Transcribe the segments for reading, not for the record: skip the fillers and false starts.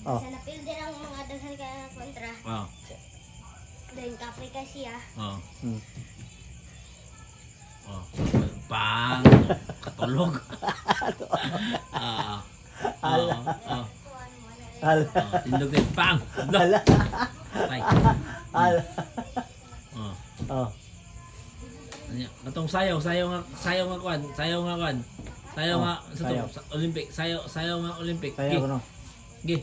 Oh. Sa napil din ang mga daghan ka kontra. Oh. Then kapoy ka siya. Oh. Hmm. Oh. Pang katulog. Ah. Ala. Oh. Ala. Oh. Tindog din pang. Ala. Patay. Ala. Oh. Oh. Ano? Katong sayaw nga kwan. Sayaw nga sa to, sayaw. sa Olympic. Sayaw nga Olympic. Kaya ko no. Gi.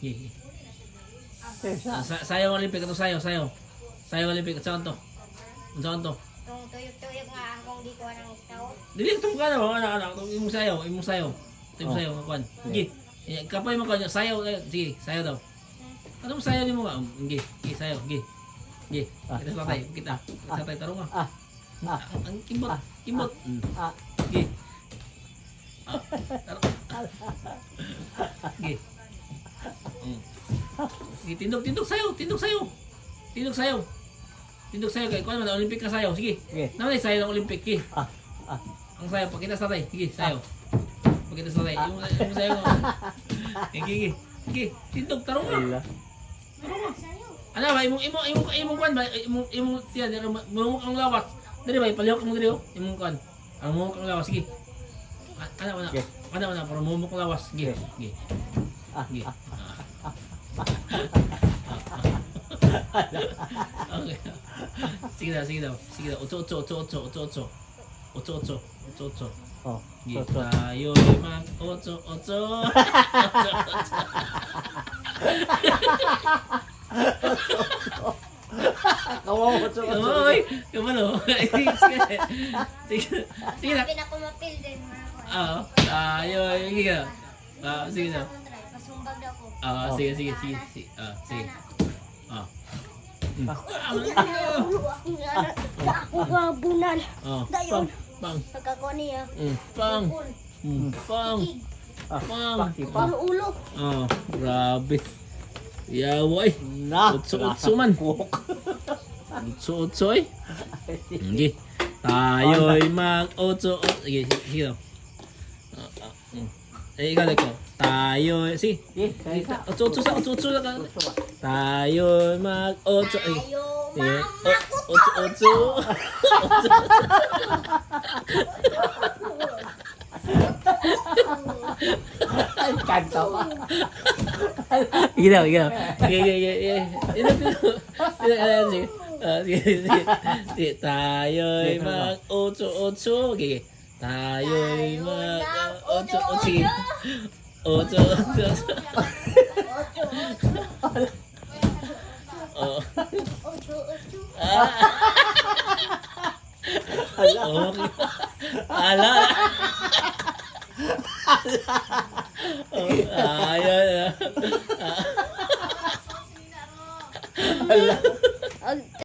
Gi. Tesa. Sayaw Olympic katong sayaw. Sayaw Olympic at saan to? Saan to? Itong tuyok-tuyok nga akong di ko ng tao. Dili tong kana mo anak imong sayaw. Imong sayaw nga kwan. Gi. Kapay mo kwan sayaw. Sige, sayaw daw. Anong sayaw nimo nga? Gi, sayaw, gi. Gi. Kita sa tayo, kita. Sa tayo tarong ah. Ang kimbot. Gi. Gi. Sige, tindog sayaw. Tindog sayaw kay kuan man Olympic ka sayaw. Sige. Sige. Naman sayaw ng Olympic, gi. Ang sayaw pakita sa tayo. Sige, sayaw. Pakita sa tayo. Yung sayaw. Gi. Tindog tarong ah. Ala. Ano ba imong kwan ba imong tiyan mo ang lawas. Dili ba palihok mo diri oh. Imong kwan. Ang mo ang lawas sige. Ano Okay. para mo ang lawas sige. Sige. Sige. Okay. Sige daw. Ocho. Oh. Sige. So. Tayo mag ocho. Kawawa sa Oy, kamano? Sige na. Sabi na ko mapil din. Oo. Tayo, sige na. Sige na. Pasumbag daw ko. Sige. Sige. Ako nga bunan. Pang. Pagkako niya. Pang. Pakipang. Ulo. Grabe. Yaway. Na. Utso man. Utso eh. Sige. Tayo'y mag-utso. Sige daw. Ikaw ko. Tayo'y, sige. Utso na ka. Tayo'y mag-utso. Tayo Utso. Ay, kanta pa. Sige. Sige. Tayo'y mag-utso. Sige. Tayo'y mag-utso. Sige. Utso. Okay. Ala. Ayun. Ala.